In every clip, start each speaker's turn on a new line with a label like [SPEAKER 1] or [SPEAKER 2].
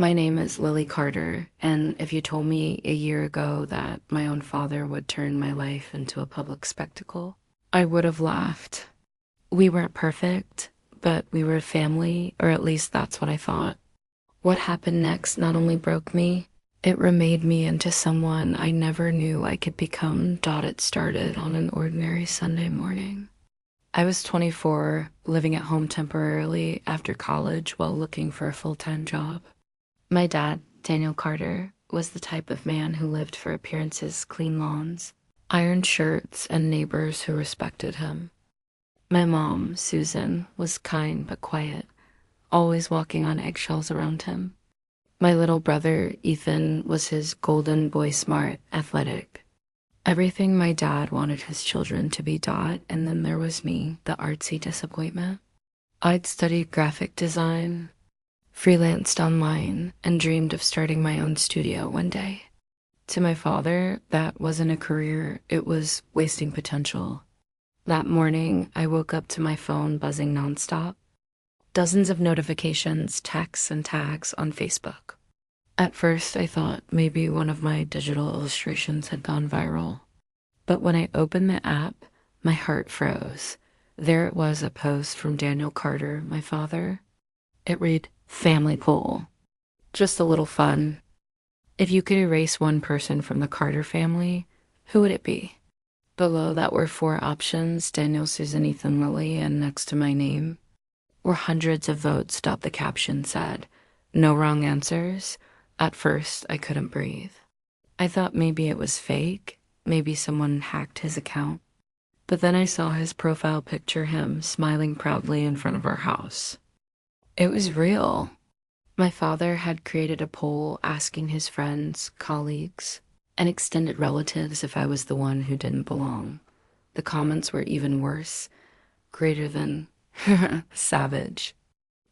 [SPEAKER 1] My name is Lily Carter, and if you told me a year ago that my own father would turn my life into a public spectacle, I would have laughed. We weren't perfect, but we were a family, or at least that's what I thought. What happened next not only broke me, it remade me into someone I never knew I could become. It started on an ordinary Sunday morning. I was 24, living at home temporarily after college while looking for a full-time job. My dad, Daniel Carter, was the type of man who lived for appearances, clean lawns, ironed shirts, and neighbors who respected him. My mom, Susan, was kind but quiet, always walking on eggshells around him. My little brother, Ethan, was his golden boy smart, athletic. Everything my dad wanted his children to be. And then there was me, the artsy disappointment. I'd studied graphic design, freelanced online, and dreamed of starting my own studio one day. To my father, that wasn't a career, it was wasting potential. That morning, I woke up to my phone buzzing nonstop. Dozens of notifications, texts, and tags on Facebook. At first, I thought maybe one of my digital illustrations had gone viral. But when I opened the app, my heart froze. There it was, a post from Daniel Carter, my father. It read, "Family poll. Just a little fun. If you could erase one person from the Carter family, who would it be?" Below that were 4 options, Daniel, Susan, Ethan, Lily, and next to my name were hundreds of votes. The caption said, "No wrong answers." At first, I couldn't breathe. I thought maybe it was fake, maybe someone hacked his account. But then I saw his profile picture, him smiling proudly in front of our house. It was real. My father had created a poll asking his friends, colleagues, and extended relatives if I was the one who didn't belong. The comments were even worse, greater than savage.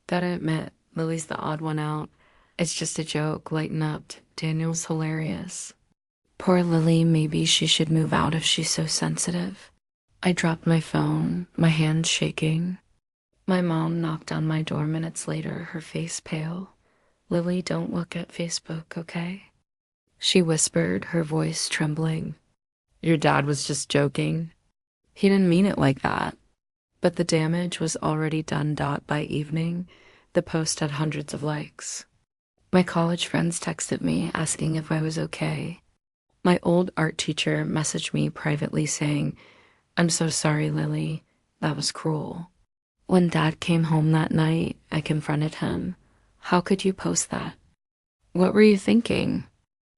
[SPEAKER 1] Gotta admit, Lily's the odd one out. It's just a joke, lighten up. Daniel's hilarious. Poor Lily, maybe she should move out if she's so sensitive. I dropped my phone, my hands shaking. My mom knocked on my door minutes later, her face pale. "Lily, don't look at Facebook, okay?" She whispered, her voice trembling. "Your dad was just joking. He didn't mean it like that." But the damage was already done. By evening, the post had hundreds of likes. My college friends texted me asking if I was okay. My old art teacher messaged me privately saying, "I'm so sorry, Lily. That was cruel." When Dad came home that night, I confronted him. "How could you post that? What were you thinking?"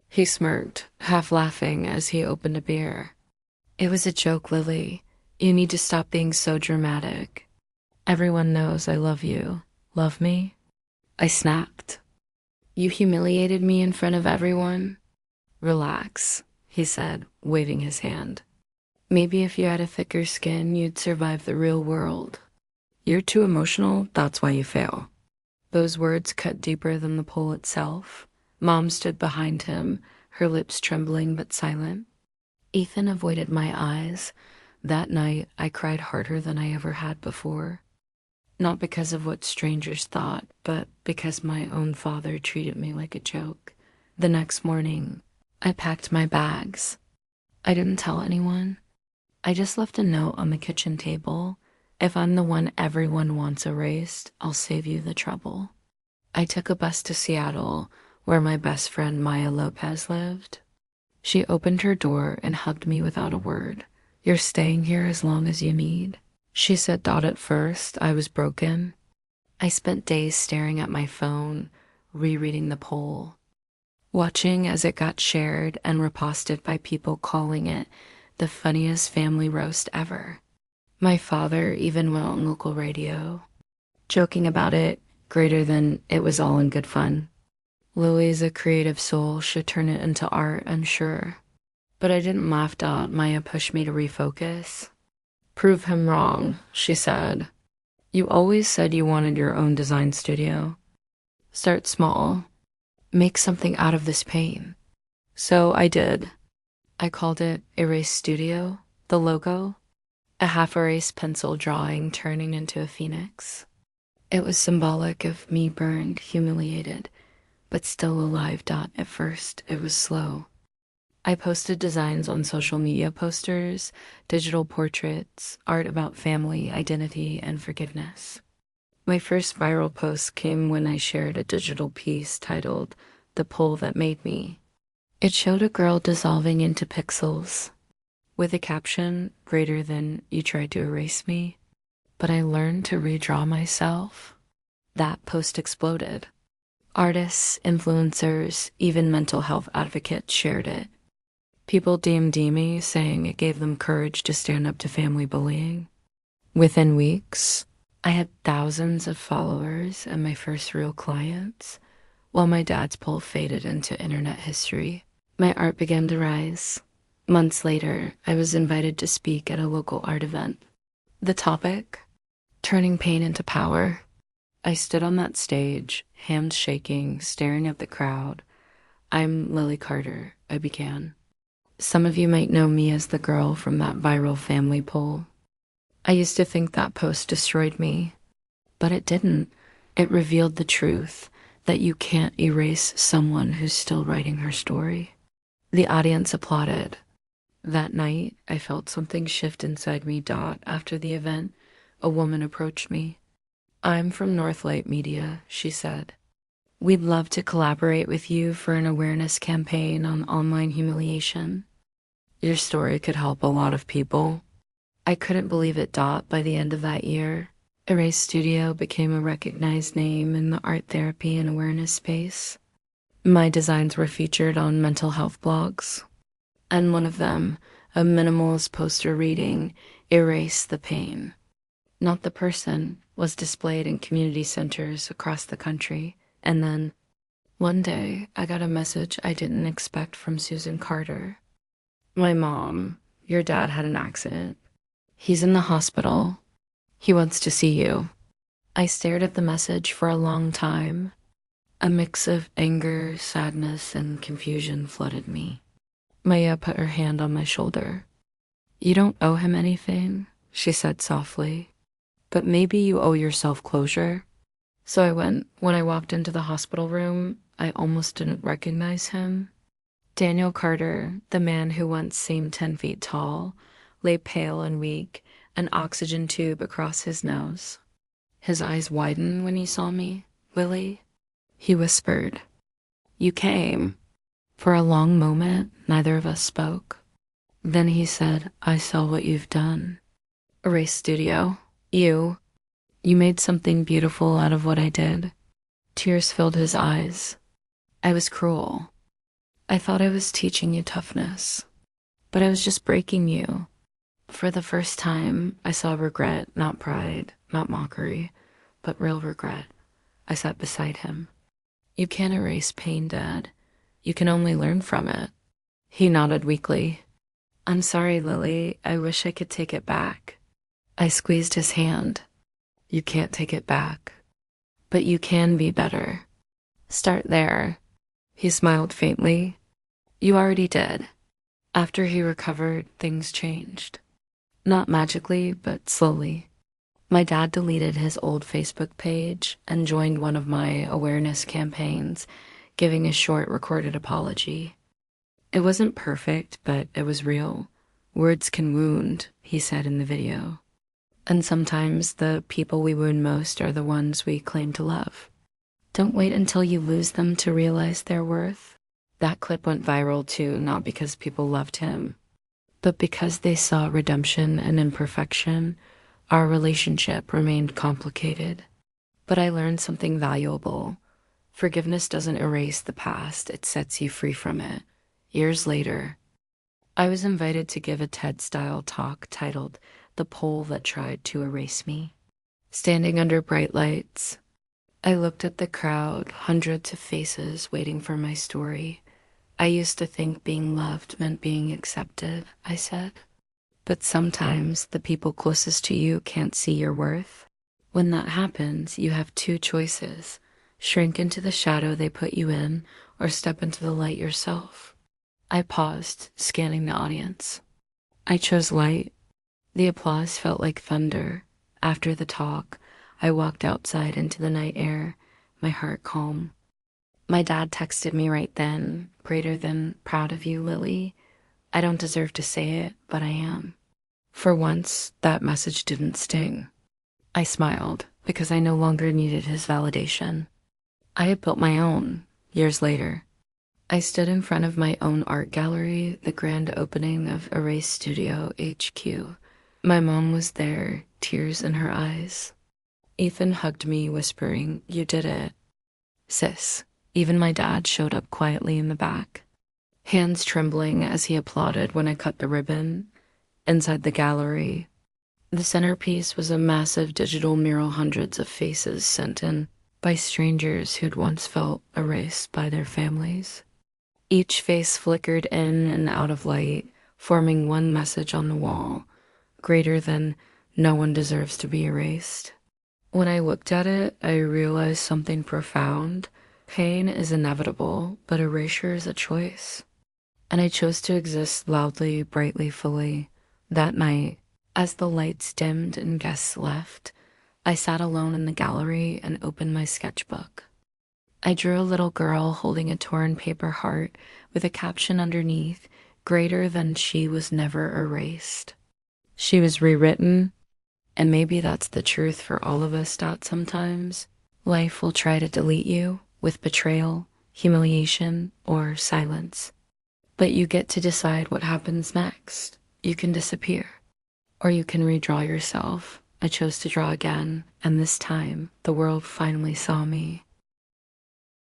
[SPEAKER 1] He smirked, half laughing as he opened a beer. "It was a joke, Lily. You need to stop being so dramatic. Everyone knows I love you. Love me?" I snapped. "You humiliated me in front of everyone?" "Relax," he said, waving his hand. "Maybe if you had a thicker skin, you'd survive the real world. You're too emotional, that's why you fail." Those words cut deeper than the poll itself. Mom stood behind him, her lips trembling but silent. Ethan avoided my eyes. That night, I cried harder than I ever had before. Not because of what strangers thought, but because my own father treated me like a joke. The next morning, I packed my bags. I didn't tell anyone. I just left a note on the kitchen table. "If I'm the one everyone wants erased, I'll save you the trouble." I took a bus to Seattle, where my best friend Maya Lopez lived. She opened her door and hugged me without a word. "You're staying here as long as you need." She said. At first, I was broken. I spent days staring at my phone, rereading the poll, watching as it got shared and reposted by people calling it the funniest family roast ever. My father even went on local radio, joking about it, greater than "it was all in good fun." Lily's a creative soul, should turn it into art, I'm sure. But I didn't laugh. Maya pushed me to refocus. "Prove him wrong," she said. "You always said you wanted your own design studio. Start small. Make something out of this pain." So I did. I called it Erase Studio, the logo, a half-erased pencil drawing turning into a phoenix. It was symbolic of me burned, humiliated, but still alive. At first, it was slow. I posted designs on social media posters, digital portraits, art about family, identity, and forgiveness. My first viral post came when I shared a digital piece titled "The Pole That Made Me." It showed a girl dissolving into pixels with a caption greater than "You tried to erase me, but I learned to redraw myself." That post exploded. Artists, influencers, even mental health advocates shared it. People DM'd me saying it gave them courage to stand up to family bullying. Within weeks, I had thousands of followers and my first real clients, while my dad's poll faded into internet history. My art began to rise. Months later, I was invited to speak at a local art event. The topic? Turning pain into power. I stood on that stage, hands shaking, staring at the crowd. "I'm Lily Carter," I began. "Some of you might know me as the girl from that viral family poll." I used to think that post destroyed me, but it didn't. It revealed the truth that you can't erase someone who's still writing her story. The audience applauded. That night, I felt something shift inside me. After the event, a woman approached me. "I'm from Northlight Media," she said. "We'd love to collaborate with you for an awareness campaign on online humiliation. Your story could help a lot of people." I couldn't believe it. By the end of that year, Erase Studio became a recognized name in the art therapy and awareness space. My designs were featured on mental health blogs, and one of them, a minimalist poster reading, "Erase the Pain, Not the Person," was displayed in community centers across the country. And then, one day, I got a message I didn't expect from Susan Carter. "My mom, your dad had an accident. He's in the hospital. He wants to see you." I stared at the message for a long time. A mix of anger, sadness, and confusion flooded me. Maya put her hand on my shoulder. "You don't owe him anything," she said softly, "but maybe you owe yourself closure." So I went. When I walked into the hospital room, I almost didn't recognize him. Daniel Carter, the man who once seemed 10 feet tall, lay pale and weak, an oxygen tube across his nose. His eyes widened when he saw me. "Lily," he whispered. "You came." For a long moment, neither of us spoke. Then he said, "I saw what you've done. Erase Studio. You made something beautiful out of what I did." Tears filled his eyes. "I was cruel. I thought I was teaching you toughness, but I was just breaking you." For the first time, I saw regret, not pride, not mockery, but real regret. I sat beside him. "You can't erase pain, Dad. You can only learn from it." He nodded weakly. "I'm sorry, Lily. I wish I could take it back." I squeezed his hand. "You can't take it back, but you can be better. Start there." He smiled faintly. "You already did." After he recovered, things changed. Not magically, but slowly. My dad deleted his old Facebook page and joined one of my awareness campaigns, giving a short recorded apology. It wasn't perfect, but it was real. "Words can wound," he said in the video. And sometimes the people we wound most are the ones we claim to love. Don't wait until you lose them to realize their worth. That clip went viral too, not because people loved him, but because they saw redemption and imperfection. Our relationship remained complicated. But I learned something valuable. Forgiveness doesn't erase the past, it sets you free from it. Years later, I was invited to give a TED-style talk titled "The Pole That Tried to Erase Me." Standing under bright lights, I looked at the crowd, hundreds of faces waiting for my story. "I used to think being loved meant being accepted," I said. "But sometimes the people closest to you can't see your worth. When that happens, you have two choices: shrink into the shadow they put you in, or step into the light yourself." I paused, scanning the audience. I chose light. The applause felt like thunder. After the talk, I walked outside into the night air, my heart calm. My dad texted me right then, greater than proud of you, Lily. I don't deserve to say it, but I am. For once, that message didn't sting. I smiled because I no longer needed his validation. I had built my own, years later. I stood in front of my own art gallery, the grand opening of Erase Studio HQ. My mom was there, tears in her eyes. Ethan hugged me, whispering, "You did it." Sis. Even my dad showed up quietly in the back, hands trembling as he applauded when I cut the ribbon. Inside the gallery, the centerpiece was a massive digital mural, hundreds of faces sent in by strangers who'd once felt erased by their families. Each face flickered in and out of light, forming one message on the wall, greater than "no one deserves to be erased." When I looked at it, I realized something profound. Pain is inevitable, but erasure is a choice. And I chose to exist loudly, brightly, fully. That night, as the lights dimmed and guests left, I sat alone in the gallery and opened my sketchbook. I drew a little girl holding a torn paper heart with a caption underneath, greater than "she was never erased." She was rewritten, and maybe that's the truth for all of us. Sometimes life will try to delete you with betrayal, humiliation, or silence. But you get to decide what happens next. You can disappear, or you can redraw yourself. I chose to draw again, and this time the world finally saw me.